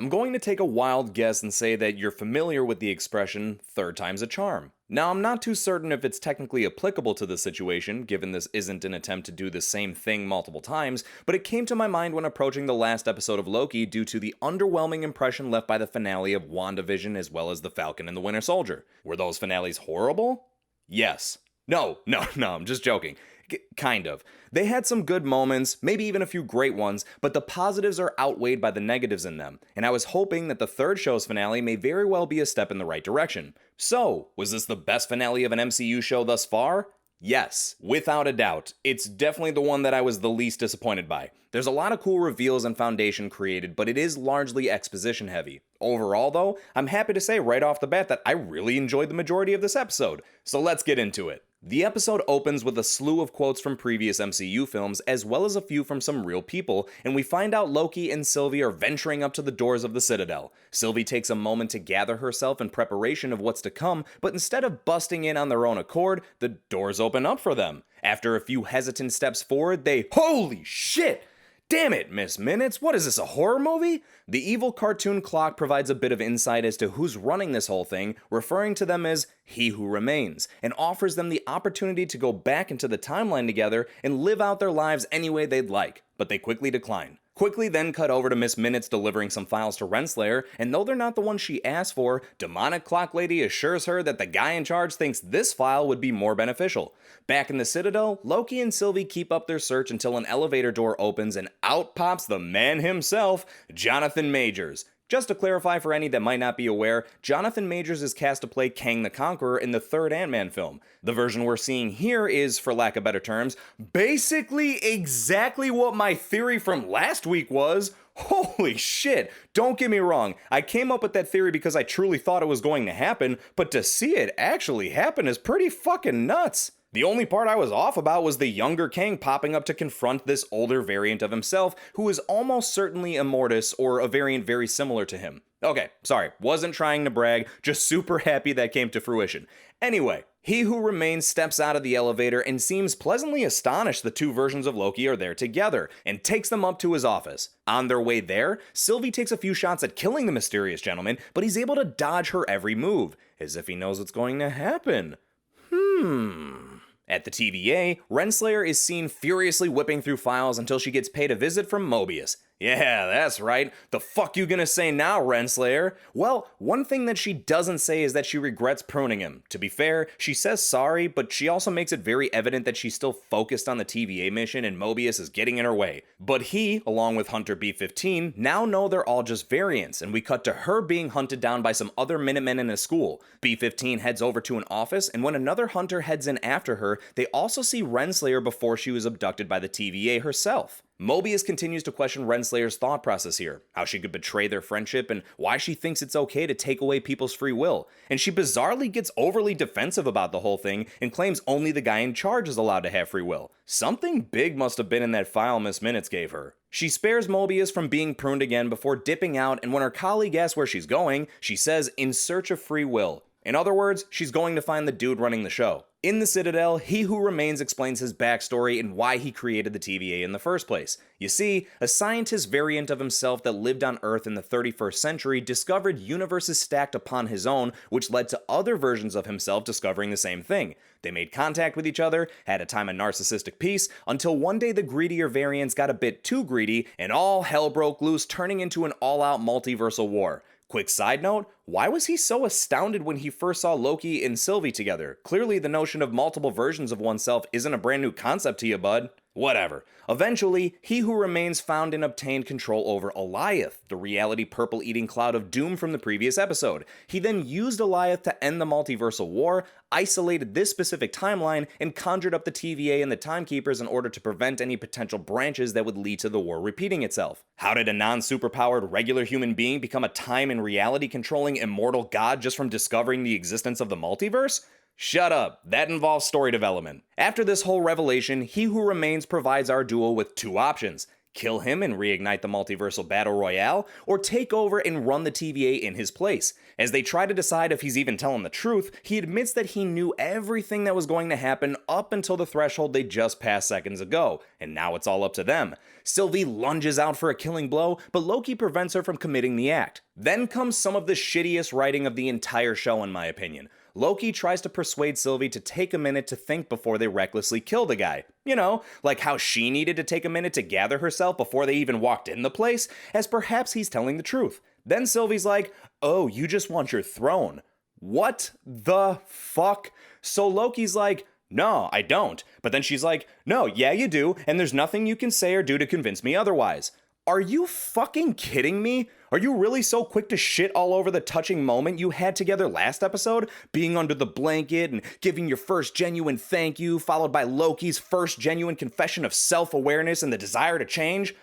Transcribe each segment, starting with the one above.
I'm going to take a wild guess and say that you're familiar with the expression, third time's a charm. Now, I'm not too certain if it's technically applicable to this situation, given this isn't an attempt to do the same thing multiple times, but it came to my mind when approaching the last episode of Loki due to the underwhelming impression left by the finale of WandaVision as well as The Falcon and the Winter Soldier. Were those finales horrible? Yes. No, I'm just joking. Kind of. They had some good moments, maybe even a few great ones, but the positives are outweighed by the negatives in them, and I was hoping that the third show's finale may very well be a step in the right direction. So, was this the best finale of an MCU show thus far? Yes, without a doubt. It's definitely the one that I was the least disappointed by. There's a lot of cool reveals and foundation created, but it is largely exposition heavy. Overall though, I'm happy to say right off the bat that I really enjoyed the majority of this episode. So let's get into it. The episode opens with a slew of quotes from previous MCU films, as well as a few from some real people, and we find out Loki and Sylvie are venturing up to the doors of the Citadel. Sylvie takes a moment to gather herself in preparation of what's to come, but instead of busting in on their own accord, the doors open up for them. After a few hesitant steps forward, they— Holy shit! Damn it, Miss Minutes, what is this, a horror movie? The evil cartoon clock provides a bit of insight as to who's running this whole thing, referring to them as He Who Remains, and offers them the opportunity to go back into the timeline together and live out their lives any way they'd like, but they quickly decline. Quickly then cut over to Miss Minutes delivering some files to Renslayer, and though they're not the ones she asked for, Demonic Clock Lady assures her that the guy in charge thinks this file would be more beneficial. Back in the Citadel, Loki and Sylvie keep up their search until an elevator door opens and out pops the man himself, Jonathan Majors. Just to clarify for any that might not be aware, Jonathan Majors is cast to play Kang the Conqueror in the third Ant-Man film. The version we're seeing here is, for lack of better terms, basically exactly what my theory from last week was. Holy shit, don't get me wrong, I came up with that theory because I truly thought it was going to happen, but to see it actually happen is pretty fucking nuts. The only part I was off about was the younger Kang popping up to confront this older variant of himself, who is almost certainly Immortus or a variant very similar to him. Okay, sorry, wasn't trying to brag, just super happy that came to fruition. Anyway, He Who Remains steps out of the elevator and seems pleasantly astonished the two versions of Loki are there together, and takes them up to his office. On their way there, Sylvie takes a few shots at killing the mysterious gentleman, but he's able to dodge her every move, as if he knows what's going to happen. At the TVA, Renslayer is seen furiously whipping through files until she gets paid a visit from Mobius. Yeah, that's right. The fuck you gonna say now, Renslayer? Well, one thing that she doesn't say is that she regrets pruning him. To be fair, she says sorry, but she also makes it very evident that she's still focused on the TVA mission and Mobius is getting in her way. But he, along with Hunter B-15, now know they're all just variants, and we cut to her being hunted down by some other Minutemen in a school. B-15 heads over to an office, and when another Hunter heads in after her, they also see Renslayer before she was abducted by the TVA herself. Mobius continues to question Renslayer's thought process here, how she could betray their friendship and why she thinks it's okay to take away people's free will, and she bizarrely gets overly defensive about the whole thing and claims only the guy in charge is allowed to have free will. Something big must have been in that file Miss Minutes gave her. She spares Mobius from being pruned again before dipping out, and when her colleague asks where she's going, she says in search of free will. In other words, she's going to find the dude running the show. In the Citadel, He Who Remains explains his backstory and why he created the TVA in the first place. You see, a scientist variant of himself that lived on Earth in the 31st century discovered universes stacked upon his own, which led to other versions of himself discovering the same thing. They made contact with each other, had a time of narcissistic peace, until one day the greedier variants got a bit too greedy, and all hell broke loose, turning into an all-out multiversal war. Quick side note, why was he so astounded when he first saw Loki and Sylvie together? Clearly the notion of multiple versions of oneself isn't a brand new concept to you, bud. Whatever. Eventually, He Who Remains found and obtained control over Alioth, the reality purple-eating cloud of doom from the previous episode. He then used Alioth to end the multiversal war, isolated this specific timeline, and conjured up the TVA and the Timekeepers in order to prevent any potential branches that would lead to the war repeating itself. How did a non-superpowered regular human being become a time and reality controlling immortal god just from discovering the existence of the multiverse? Shut up, that involves story development. After this whole revelation, He Who Remains provides our duo with two options. Kill him and reignite the multiversal battle royale, or take over and run the TVA in his place? As they try to decide if he's even telling the truth, he admits that he knew everything that was going to happen up until the threshold they just passed seconds ago, and now it's all up to them. Sylvie lunges out for a killing blow, but Loki prevents her from committing the act. Then comes some of the shittiest writing of the entire show, in my opinion. Loki tries to persuade Sylvie to take a minute to think before they recklessly kill the guy. You know, like how she needed to take a minute to gather herself before they even walked in the place, as perhaps he's telling the truth. Then Sylvie's like, "Oh, you just want your throne." What the fuck? So Loki's like, "No, I don't." But then she's like, "No, yeah, you do, and there's nothing you can say or do to convince me otherwise." Are you fucking kidding me? Are you really so quick to shit all over the touching moment you had together last episode? Being under the blanket and giving your first genuine thank you, followed by Loki's first genuine confession of self-awareness and the desire to change?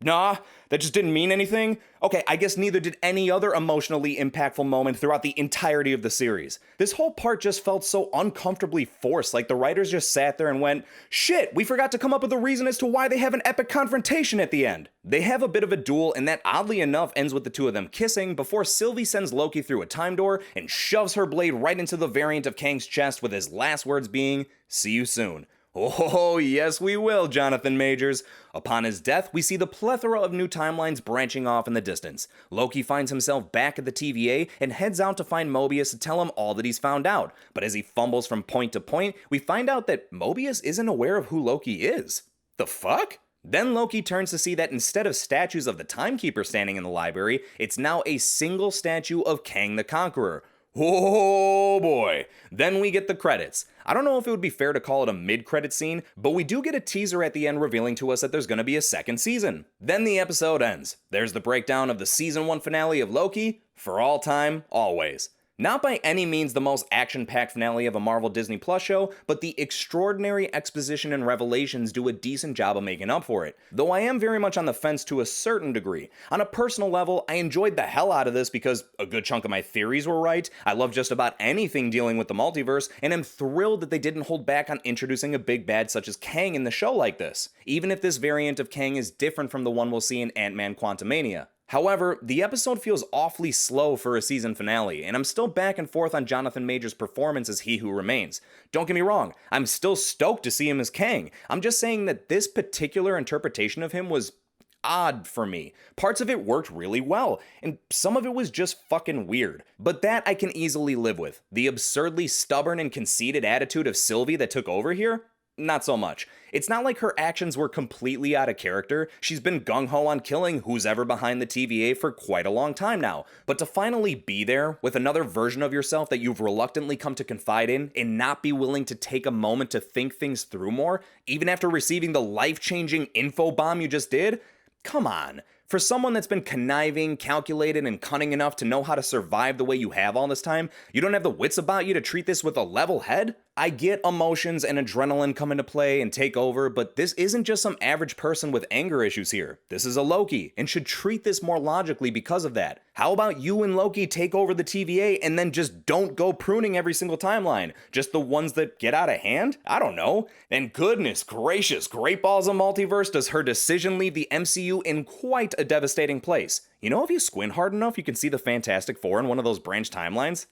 Nah, that just didn't mean anything? Okay, I guess neither did any other emotionally impactful moment throughout the entirety of the series. This whole part just felt so uncomfortably forced, like the writers just sat there and went, "Shit, we forgot to come up with a reason as to why they have an epic confrontation at the end." They have a bit of a duel, and that oddly enough ends with the two of them kissing before Sylvie sends Loki through a time door and shoves her blade right into the variant of Kang's chest, with his last words being, "See you soon." Oh, yes we will, Jonathan Majors. Upon his death, we see the plethora of new timelines branching off in the distance. Loki finds himself back at the TVA and heads out to find Mobius to tell him all that he's found out. But as he fumbles from point to point, we find out that Mobius isn't aware of who Loki is. The fuck? Then Loki turns to see that instead of statues of the Timekeeper standing in the library, it's now a single statue of Kang the Conqueror. Oh boy. Then we get the credits. I don't know if it would be fair to call it a mid-credit scene, but we do get a teaser at the end revealing to us that there's going to be a second season. Then the episode ends. There's the breakdown of the season 1 finale of Loki, for all time, always. Not by any means the most action-packed finale of a Marvel Disney Plus show, but the extraordinary exposition and revelations do a decent job of making up for it. Though I am very much on the fence to a certain degree. On a personal level, I enjoyed the hell out of this because a good chunk of my theories were right, I love just about anything dealing with the multiverse, and am thrilled that they didn't hold back on introducing a big bad such as Kang in the show like this, even if this variant of Kang is different from the one we'll see in Ant-Man Quantumania. However, the episode feels awfully slow for a season finale, and I'm still back and forth on Jonathan Majors' performance as He Who Remains. Don't get me wrong, I'm still stoked to see him as Kang. I'm just saying that this particular interpretation of him was odd for me. Parts of it worked really well, and some of it was just fucking weird. But that I can easily live with. The absurdly stubborn and conceited attitude of Sylvie that took over here? Not so much. It's not like her actions were completely out of character. She's been gung-ho on killing who's ever behind the TVA for quite a long time now. But to finally be there with another version of yourself that you've reluctantly come to confide in and not be willing to take a moment to think things through more, even after receiving the life-changing info bomb you just did? Come on. For someone that's been conniving, calculated, and cunning enough to know how to survive the way you have all this time, you don't have the wits about you to treat this with a level head? I get emotions and adrenaline come into play and take over, but this isn't just some average person with anger issues here. This is a Loki, and should treat this more logically because of that. How about you and Loki take over the TVA and then just don't go pruning every single timeline? Just the ones that get out of hand? I don't know. And goodness gracious, great balls of multiverse, does her decision leave the MCU in quite a devastating place. You know, if you squint hard enough, you can see the Fantastic Four in one of those branch timelines?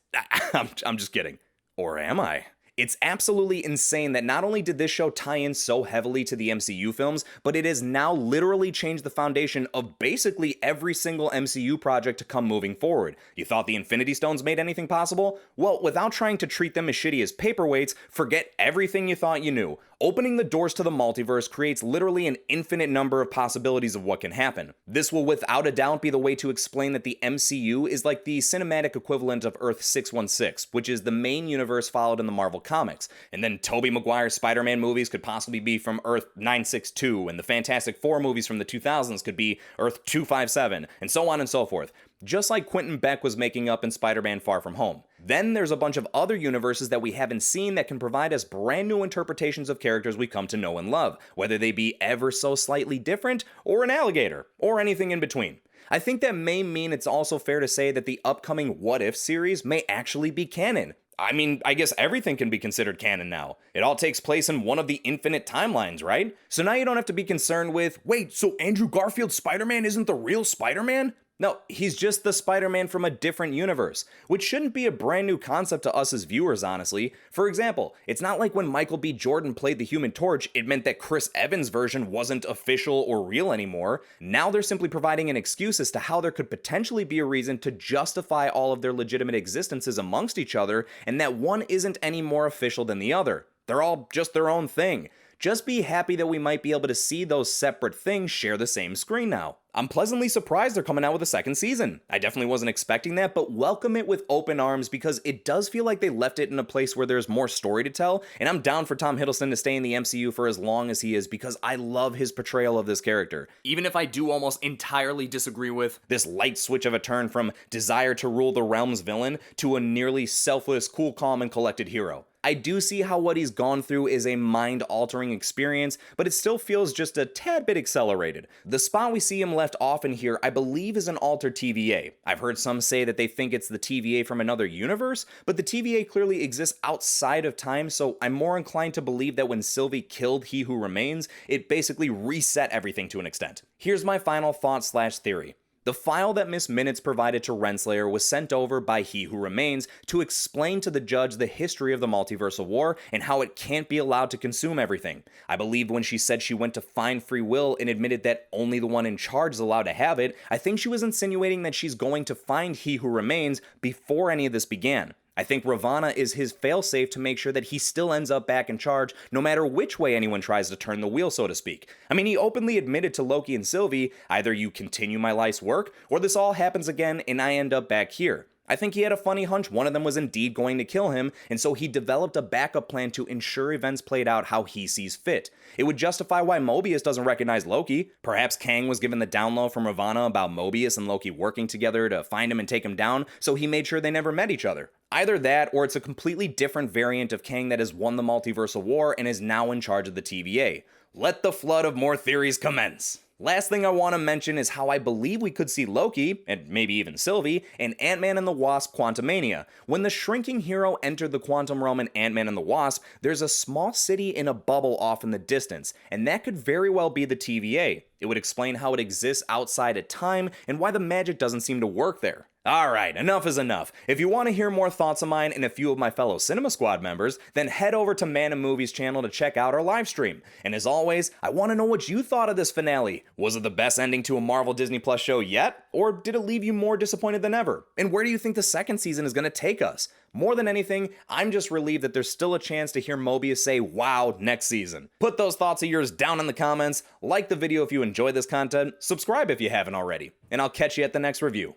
I'm just kidding. Or am I? It's absolutely insane that not only did this show tie in so heavily to the MCU films, but it has now literally changed the foundation of basically every single MCU project to come moving forward. You thought the Infinity Stones made anything possible? Well, without trying to treat them as shitty as paperweights, forget everything you thought you knew. Opening the doors to the multiverse creates literally an infinite number of possibilities of what can happen. This will without a doubt be the way to explain that the MCU is like the cinematic equivalent of Earth 616, which is the main universe followed in the Marvel comics. And then Tobey Maguire's Spider-Man movies could possibly be from Earth 962, and the Fantastic Four movies from the 2000s could be Earth 257, and so on and so forth. Just like Quentin Beck was making up in Spider-Man Far From Home. Then there's a bunch of other universes that we haven't seen that can provide us brand new interpretations of characters we come to know and love, whether they be ever so slightly different, or an alligator, or anything in between. I think that may mean it's also fair to say that the upcoming What If series may actually be canon. I mean, I guess everything can be considered canon now. It all takes place in one of the infinite timelines, right? So now you don't have to be concerned with, wait, so Andrew Garfield's Spider-Man isn't the real Spider-Man? No, he's just the Spider-Man from a different universe, which shouldn't be a brand new concept to us as viewers, honestly. For example, it's not like when Michael B. Jordan played the Human Torch, it meant that Chris Evans' version wasn't official or real anymore. Now they're simply providing an excuse as to how there could potentially be a reason to justify all of their legitimate existences amongst each other, and that one isn't any more official than the other. They're all just their own thing. Just be happy that we might be able to see those separate things share the same screen now. I'm pleasantly surprised they're coming out with a second season. I definitely wasn't expecting that, but welcome it with open arms because it does feel like they left it in a place where there's more story to tell, and I'm down for Tom Hiddleston to stay in the MCU for as long as he is because I love his portrayal of this character. Even if I do almost entirely disagree with this light switch of a turn from desire to rule the realm's villain to a nearly selfless, cool, calm, and collected hero. I do see how what he's gone through is a mind-altering experience, but it still feels just a tad bit accelerated. The spot we see him left off in here, I believe, is an altered TVA. I've heard some say that they think it's the TVA from another universe, but the TVA clearly exists outside of time, so I'm more inclined to believe that when Sylvie killed He Who Remains, it basically reset everything to an extent. Here's my final thought/theory. The file that Miss Minutes provided to Renslayer was sent over by He Who Remains to explain to the judge the history of the multiversal war and how it can't be allowed to consume everything. I believed when she said she went to find free will and admitted that only the one in charge is allowed to have it, I think she was insinuating that she's going to find He Who Remains before any of this began. I think Ravana is his failsafe to make sure that he still ends up back in charge no matter which way anyone tries to turn the wheel, so to speak. I mean, he openly admitted to Loki and Sylvie, either you continue my life's work, or this all happens again and I end up back here. I think he had a funny hunch one of them was indeed going to kill him, and so he developed a backup plan to ensure events played out how he sees fit. It would justify why Mobius doesn't recognize Loki. Perhaps Kang was given the down low from Ravana about Mobius and Loki working together to find him and take him down, so he made sure they never met each other. Either that, or it's a completely different variant of Kang that has won the multiversal war and is now in charge of the TVA. Let the flood of more theories commence. Last thing I want to mention is how I believe we could see Loki, and maybe even Sylvie, in Ant-Man and the Wasp: Quantumania. When the shrinking hero entered the quantum realm in Ant-Man and the Wasp, there's a small city in a bubble off in the distance, and that could very well be the TVA. It would explain how it exists outside of time and why the magic doesn't seem to work there. Alright, enough is enough. If you want to hear more thoughts of mine and a few of my fellow Cinema Squad members, then head over to Man of Movies channel to check out our live stream. And as always, I want to know what you thought of this finale. Was it the best ending to a Marvel Disney Plus show yet? Or did it leave you more disappointed than ever? And where do you think the second season is going to take us? More than anything, I'm just relieved that there's still a chance to hear Mobius say wow next season. Put those thoughts of yours down in the comments, like the video if you enjoyed this content, subscribe if you haven't already, and I'll catch you at the next review.